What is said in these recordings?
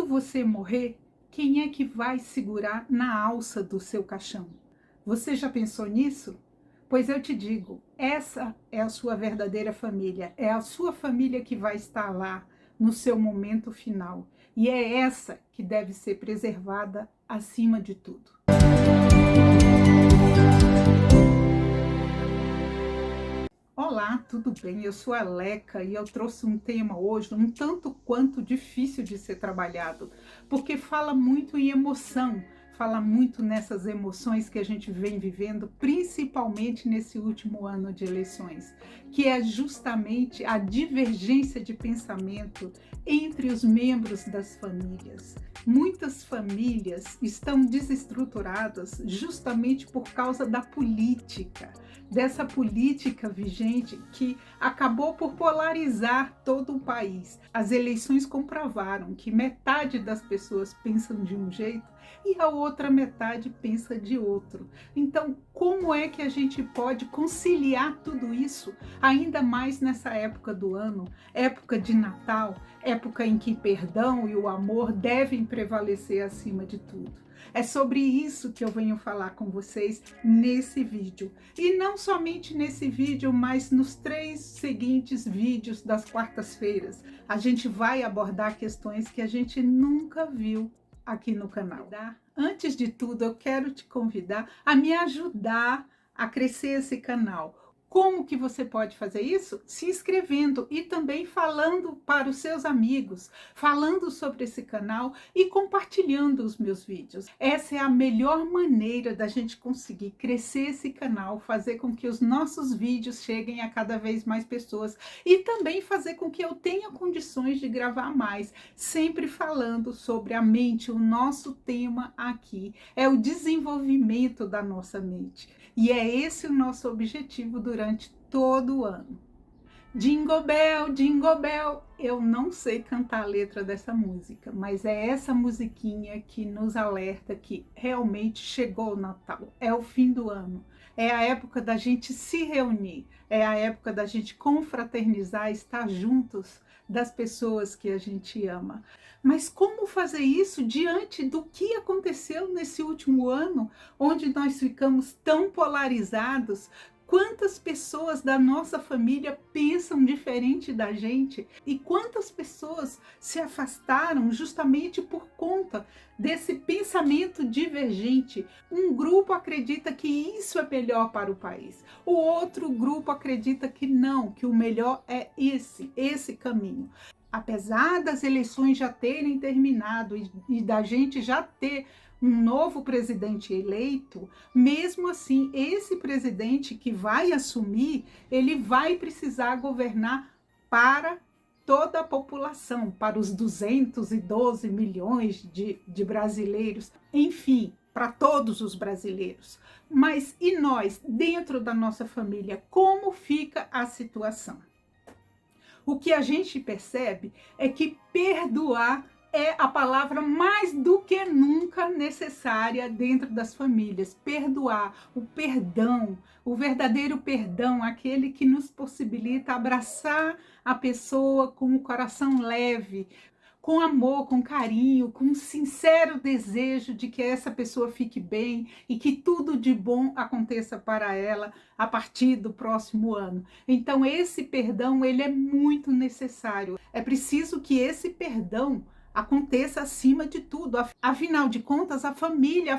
você morrer, quem é que vai segurar na alça do seu caixão? Você já pensou nisso? Pois eu te digo, essa é a sua verdadeira família, é a sua família que vai estar lá no seu momento final. E é essa que deve ser preservada acima de tudo. Olá, tudo bem? Eu sou a Leca e eu trouxe um tema hoje um tanto quanto difícil de ser trabalhado, porque fala muito em emoção, fala muito nessas emoções que a gente vem vivendo, principalmente nesse último ano de eleições, que é justamente a divergência de pensamento entre os membros das famílias. Muitas famílias estão desestruturadas justamente por causa da política, dessa política vigente que acabou por polarizar todo o país. As eleições comprovaram que metade das pessoas pensam de um jeito e a outra metade pensa de outro. Então, como é que a gente pode conciliar tudo isso, ainda mais nessa época do ano, época de Natal, época em que perdão e o amor devem prevalecer acima de tudo? É sobre isso que eu venho falar com vocês nesse vídeo. E não somente nesse vídeo, mas nos 3 seguintes vídeos das quartas-feiras. A gente vai abordar questões que a gente nunca viu aqui no canal. Antes de tudo, eu quero te convidar a me ajudar a crescer esse canal. Como que você pode fazer isso? Se inscrevendo e também falando para os seus amigos, falando sobre esse canal e compartilhando os meus vídeos. Essa é a melhor maneira da gente conseguir crescer esse canal, fazer com que os nossos vídeos cheguem a cada vez mais pessoas e também fazer com que eu tenha condições de gravar mais, sempre falando sobre a mente. O nosso tema aqui é o desenvolvimento da nossa mente. E é esse o nosso objetivo durante todo o ano. Jingle Bell, Jingle Bell. Eu não sei cantar a letra dessa música, mas é essa musiquinha que nos alerta que realmente chegou o Natal. É o fim do ano. É a época da gente se reunir. É a época da gente confraternizar, estar juntos das pessoas que a gente ama. Mas como fazer isso diante do que aconteceu nesse último ano, onde nós ficamos tão polarizados? Quantas pessoas da nossa família pensam diferente da gente e quantas pessoas se afastaram justamente por conta desse pensamento divergente. Um grupo acredita que isso é melhor para o país, o outro grupo acredita que não, que o melhor é esse caminho. Apesar das eleições já terem terminado e da gente já ter um novo presidente eleito, mesmo assim, esse presidente que vai assumir, ele vai precisar governar para toda a população, para os 212 milhões de brasileiros, enfim, para todos os brasileiros. Mas e nós, dentro da nossa família, como fica a situação? O que a gente percebe é que perdoar é a palavra mais do que nunca necessária dentro das famílias. Perdoar, o perdão, o verdadeiro perdão, aquele que nos possibilita abraçar a pessoa com o coração leve, com amor, com carinho, com um sincero desejo de que essa pessoa fique bem e que tudo de bom aconteça para ela a partir do próximo ano. Então esse perdão, ele é muito necessário. É preciso que esse perdão aconteça acima de tudo. Afinal de contas, a família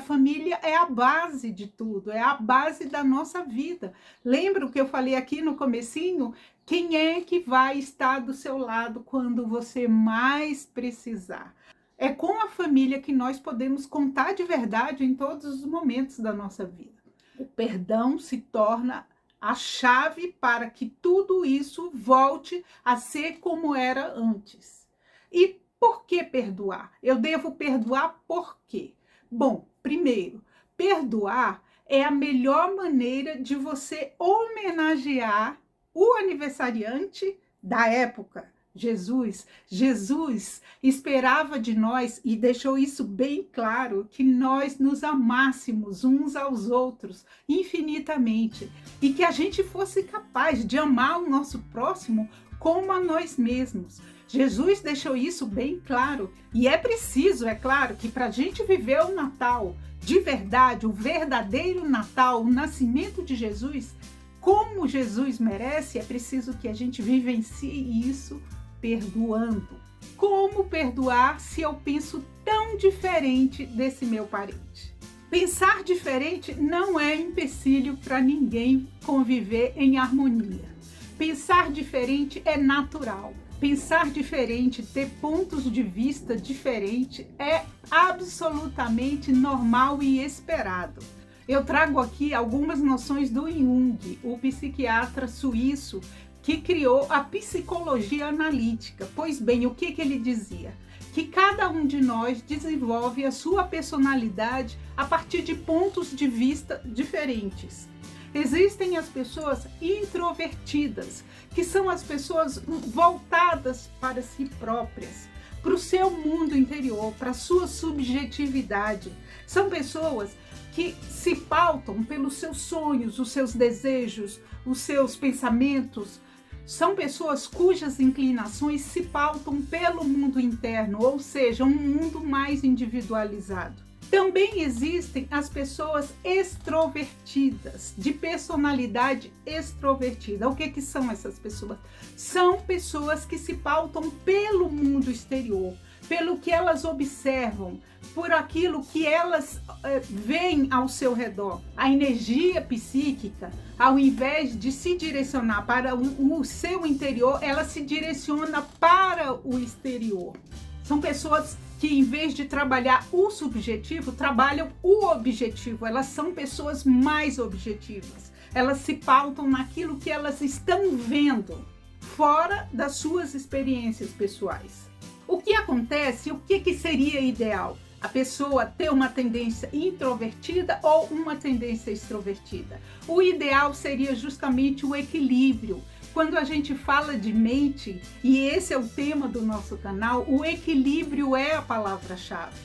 é a base de tudo, é a base da nossa vida. Lembra o que eu falei aqui no comecinho? Quem é que vai estar do seu lado quando você mais precisar? É com a família que nós podemos contar de verdade em todos os momentos da nossa vida. O perdão se torna a chave para que tudo isso volte a ser como era antes. E por que perdoar? Eu devo perdoar por quê? Bom, primeiro, perdoar é a melhor maneira de você homenagear o aniversariante da época, Jesus. Jesus esperava de nós e deixou isso bem claro, que nós nos amássemos uns aos outros infinitamente e que a gente fosse capaz de amar o nosso próximo como a nós mesmos. Jesus deixou isso bem claro. E é preciso, é claro, que para a gente viver o Natal de verdade, o verdadeiro Natal, o nascimento de Jesus, como Jesus merece, é preciso que a gente vivencie isso perdoando. Como perdoar se eu penso tão diferente desse meu parente? Pensar diferente não é empecilho para ninguém conviver em harmonia. Pensar diferente é natural. Pensar diferente, ter pontos de vista diferentes é absolutamente normal e esperado. Eu trago aqui algumas noções do Jung, o psiquiatra suíço que criou a psicologia analítica. Pois bem, o que ele dizia? Que cada um de nós desenvolve a sua personalidade a partir de pontos de vista diferentes. Existem as pessoas introvertidas, que são as pessoas voltadas para si próprias, para o seu mundo interior, para a sua subjetividade. São pessoas que se pautam pelos seus sonhos, os seus desejos, os seus pensamentos. São pessoas cujas inclinações se pautam pelo mundo interno, ou seja, um mundo mais individualizado. Também existem as pessoas extrovertidas, de personalidade extrovertida. O que são essas pessoas? São pessoas que se pautam pelo mundo exterior, pelo que elas observam, por aquilo que elas veem ao seu redor. A energia psíquica, ao invés de se direcionar para o seu interior, ela se direciona para o exterior. São pessoas que, em vez de trabalhar o subjetivo, trabalham o objetivo. Elas são pessoas mais objetivas. Elas se pautam naquilo que elas estão vendo, fora das suas experiências pessoais. O que acontece? O que seria ideal? A pessoa ter uma tendência introvertida ou uma tendência extrovertida? O ideal seria justamente o equilíbrio. Quando a gente fala de mente, e esse é o tema do nosso canal, o equilíbrio é a palavra-chave.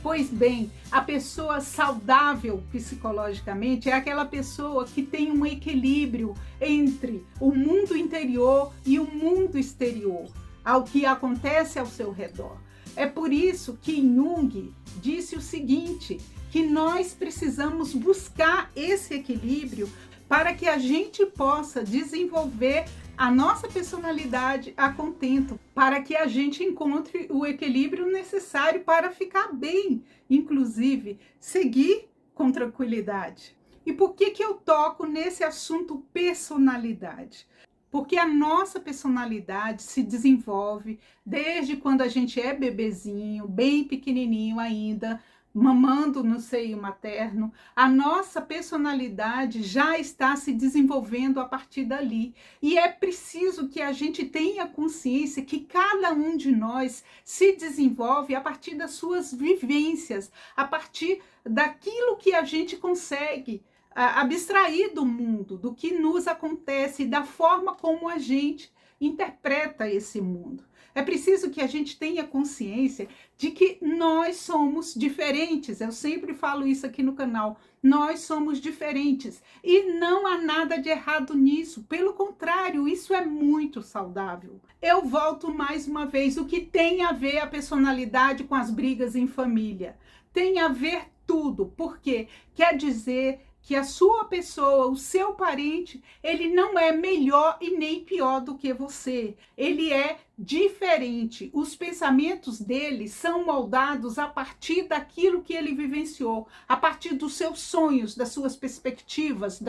Pois bem, a pessoa saudável psicologicamente é aquela pessoa que tem um equilíbrio entre o mundo interior e o mundo exterior, ao que acontece ao seu redor. É por isso que Jung disse o seguinte, que nós precisamos buscar esse equilíbrio para que a gente possa desenvolver a nossa personalidade a contento, para que a gente encontre o equilíbrio necessário para ficar bem, inclusive seguir com tranquilidade. E por que eu toco nesse assunto personalidade? Porque a nossa personalidade se desenvolve desde quando a gente é bebezinho, bem pequenininho ainda, mamando no seio materno. A nossa personalidade já está se desenvolvendo a partir dali. E é preciso que a gente tenha consciência que cada um de nós se desenvolve a partir das suas vivências, a partir daquilo que a gente consegue abstrair do mundo, do que nos acontece, da forma como a gente interpreta esse mundo. É preciso que a gente tenha consciência de que nós somos diferentes. Eu sempre falo isso aqui no canal. Nós somos diferentes e não há nada de errado nisso. Pelo contrário, isso é muito saudável. Eu volto mais uma vez. O que tem a ver a personalidade com as brigas em família? Tem a ver tudo. Por quê? Quer dizer que a sua pessoa, o seu parente, ele não é melhor e nem pior do que você. Ele é diferente. Os pensamentos dele são moldados a partir daquilo que ele vivenciou, a partir dos seus sonhos, das suas perspectivas,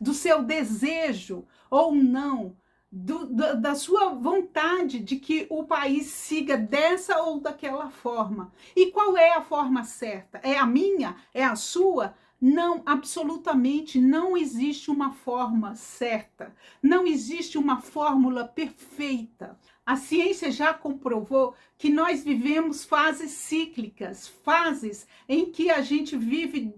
do seu desejo ou não, da sua vontade de que o país siga dessa ou daquela forma. E qual é a forma certa? É a minha? É a sua? Não, absolutamente não existe uma forma certa, não existe uma fórmula perfeita. A ciência já comprovou que nós vivemos fases cíclicas, fases em que a gente vive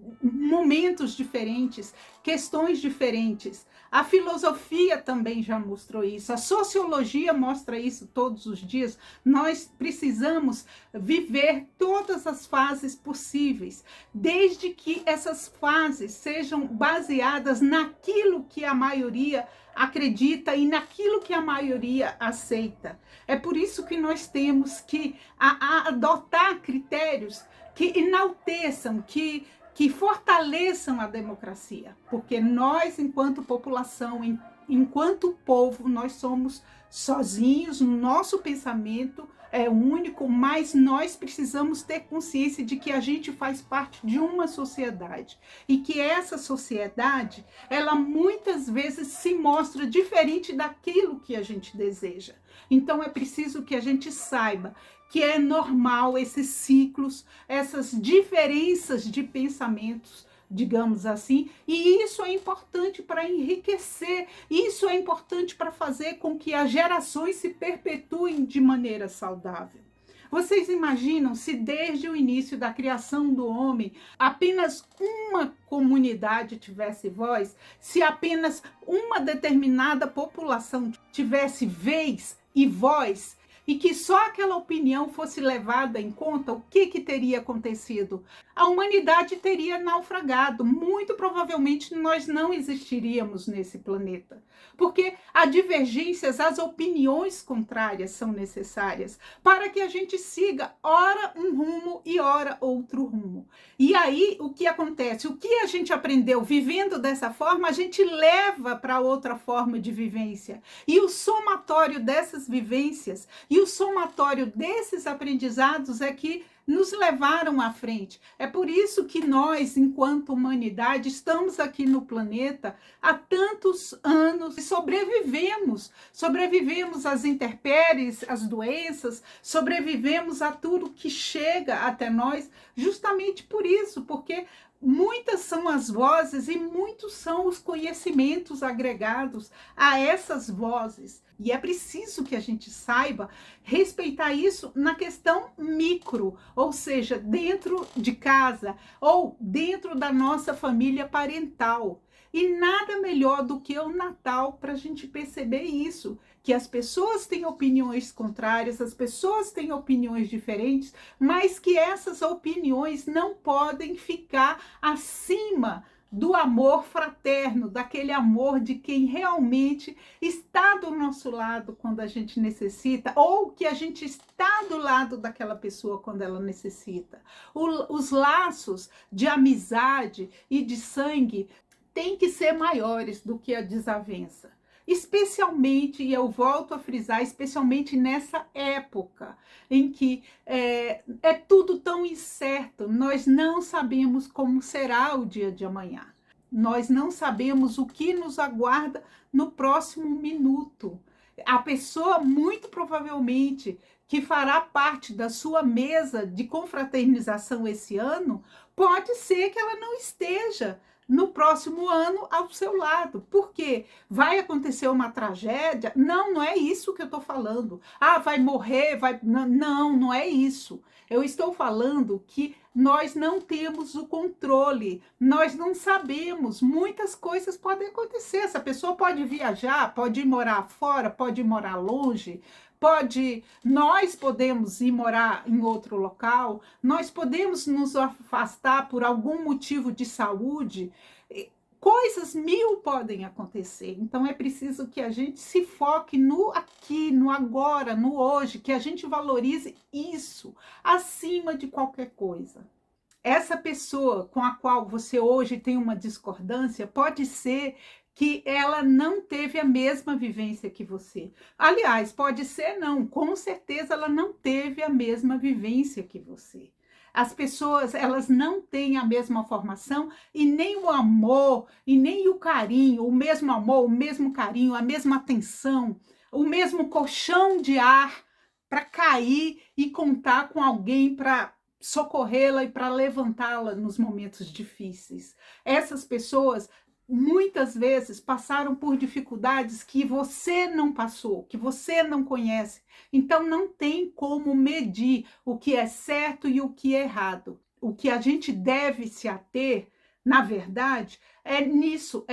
momentos diferentes, questões diferentes. A filosofia também já mostrou isso, a sociologia mostra isso todos os dias. Nós precisamos viver todas as fases possíveis, desde que essas fases sejam baseadas naquilo que a maioria acredita e naquilo que a maioria aceita. É por isso que nós temos que adotar critérios que enalteçam, que fortaleçam a democracia, porque nós, enquanto população, enquanto povo, nós somos sozinhos, o nosso pensamento é único, mas nós precisamos ter consciência de que a gente faz parte de uma sociedade e que essa sociedade, ela muitas vezes se mostra diferente daquilo que a gente deseja. Então é preciso que a gente saiba que é normal esses ciclos, essas diferenças de pensamentos, digamos assim, e isso é importante para enriquecer, isso é importante para fazer com que as gerações se perpetuem de maneira saudável. Vocês imaginam se desde o início da criação do homem apenas uma comunidade tivesse voz, se apenas uma determinada população tivesse vez e voz, e que só aquela opinião fosse levada em conta, o que teria acontecido? A humanidade teria naufragado. Muito provavelmente nós não existiríamos nesse planeta. Porque há divergências, as opiniões contrárias são necessárias para que a gente siga ora um rumo e ora outro rumo. E aí, o que acontece? O que a gente aprendeu vivendo dessa forma, a gente leva para outra forma de vivência. E o somatório dessas vivências e o somatório desses aprendizados é que nos levaram à frente. É por isso que nós, enquanto humanidade, estamos aqui no planeta há tantos anos e sobrevivemos. Sobrevivemos às intempéries, às doenças, sobrevivemos a tudo que chega até nós, justamente por isso, porque muitas são as vozes e muitos são os conhecimentos agregados a essas vozes. E é preciso que a gente saiba respeitar isso na questão micro, ou seja, dentro de casa ou dentro da nossa família parental. E nada melhor do que o Natal para a gente perceber isso, que as pessoas têm opiniões contrárias, as pessoas têm opiniões diferentes, mas que essas opiniões não podem ficar acima do amor fraterno, daquele amor de quem realmente está do nosso lado quando a gente necessita, ou que a gente está do lado daquela pessoa quando ela necessita. Os laços de amizade e de sangue têm que ser maiores do que a desavença. Especialmente, e eu volto a frisar, especialmente nessa época em que é tudo tão incerto, nós não sabemos como será o dia de amanhã. Nós não sabemos o que nos aguarda no próximo minuto. A pessoa, muito provavelmente, que fará parte da sua mesa de confraternização esse ano, pode ser que ela não esteja no próximo ano ao seu lado. Por quê? Vai acontecer uma tragédia? Não, não é isso que eu estou falando. Ah, vai morrer, vai... Não, não é isso. Eu estou falando que nós não temos o controle, nós não sabemos, muitas coisas podem acontecer. Essa pessoa pode viajar, pode ir morar fora, pode ir morar longe, nós podemos ir morar em outro local, nós podemos nos afastar por algum motivo de saúde, coisas mil podem acontecer. Então é preciso que a gente se foque no aqui, no agora, no hoje, que a gente valorize isso acima de qualquer coisa. Essa pessoa com a qual você hoje tem uma discordância pode ser que ela não teve a mesma vivência que você. Aliás, pode ser não, com certeza ela não teve a mesma vivência que você. As pessoas, elas não têm a mesma formação e nem o amor, e nem o carinho, o mesmo amor, o mesmo carinho, a mesma atenção, o mesmo colchão de ar para cair e contar com alguém para socorrê-la e para levantá-la nos momentos difíceis. Essas pessoas muitas vezes passaram por dificuldades que você não passou, que você não conhece. Então não tem como medir o que é certo e o que é errado. O que a gente deve se ater Na verdade, é nisso,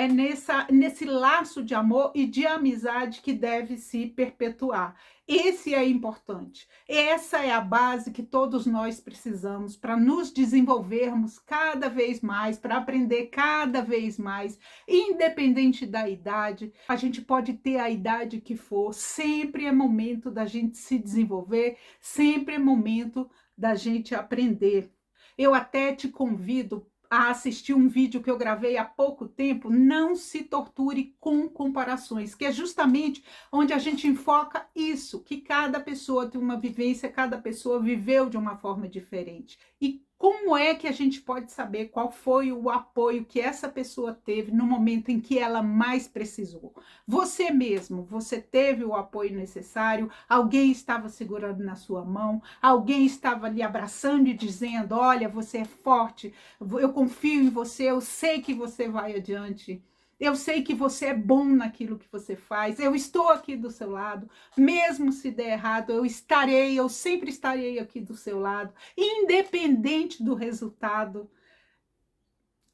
nesse laço de amor e de amizade que deve se perpetuar. Esse é importante. Essa é a base que todos nós precisamos para nos desenvolvermos cada vez mais, para aprender cada vez mais, independente da idade. A gente pode ter a idade que for, sempre é momento da gente se desenvolver, sempre é momento da gente aprender. Eu até te convido a assistir um vídeo que eu gravei há pouco tempo, Não se torture com comparações, que é justamente onde a gente enfoca isso, que cada pessoa tem uma vivência, cada pessoa viveu de uma forma diferente. E como é que a gente pode saber qual foi o apoio que essa pessoa teve no momento em que ela mais precisou? Você mesmo, você teve o apoio necessário? Alguém estava segurando na sua mão? Alguém estava lhe abraçando e dizendo, olha, você é forte, eu confio em você, eu sei que você vai adiante. Eu sei que você é bom naquilo que você faz. Eu estou aqui do seu lado. Mesmo se der errado, eu sempre estarei aqui do seu lado, independente do resultado.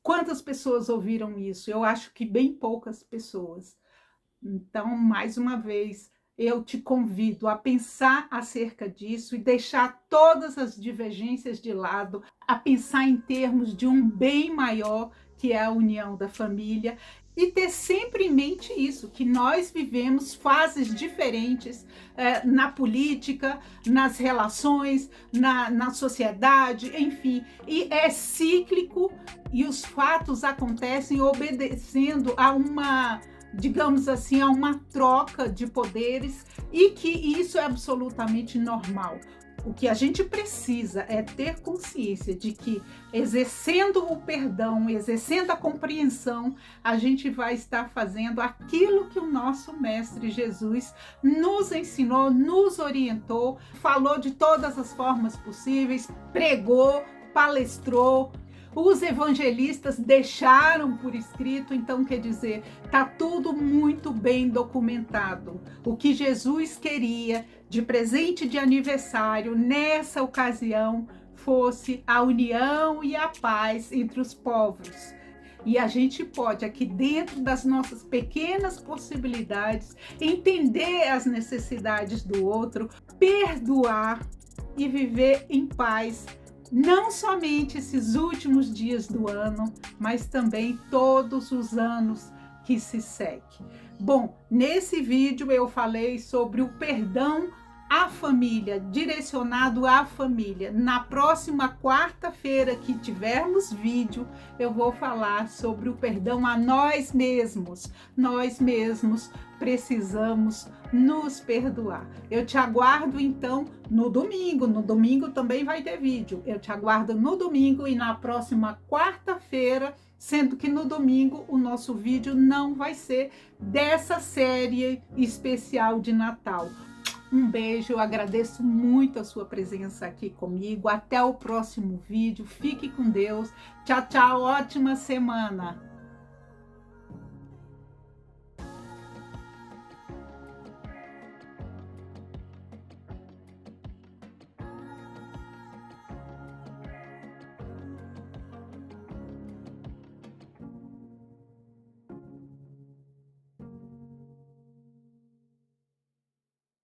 Quantas pessoas ouviram isso? Eu acho que bem poucas pessoas. Então, mais uma vez, eu te convido a pensar acerca disso e deixar todas as divergências de lado, a pensar em termos de um bem maior, que é a união da família, e ter sempre em mente isso, que nós vivemos fases diferentes na política, nas relações, na sociedade, enfim, e é cíclico e os fatos acontecem obedecendo a uma, digamos assim, a uma troca de poderes e que isso é absolutamente normal. O que a gente precisa é ter consciência de que, exercendo o perdão, exercendo a compreensão, a gente vai estar fazendo aquilo que o nosso Mestre Jesus nos ensinou, nos orientou, falou de todas as formas possíveis, pregou, palestrou. Os evangelistas deixaram por escrito, então quer dizer, está tudo muito bem documentado. O que Jesus queria de presente de aniversário nessa ocasião fosse a união e a paz entre os povos. E a gente pode, aqui dentro das nossas pequenas possibilidades, entender as necessidades do outro, perdoar e viver em paz, não somente esses últimos dias do ano, mas também todos os anos que se seguem. Bom, nesse vídeo eu falei sobre o perdão à família, direcionado à família. Na próxima quarta-feira que tivermos vídeo, eu vou falar sobre o perdão a nós mesmos. Nós mesmos precisamos nos perdoar. Eu te aguardo então no domingo. No domingo também vai ter vídeo. Eu te aguardo no domingo e na próxima quarta-feira, sendo que no domingo o nosso vídeo não vai ser dessa série especial de Natal. Um beijo, eu agradeço muito a sua presença aqui comigo. Até o próximo vídeo. Fique com Deus. Tchau, tchau. Ótima semana.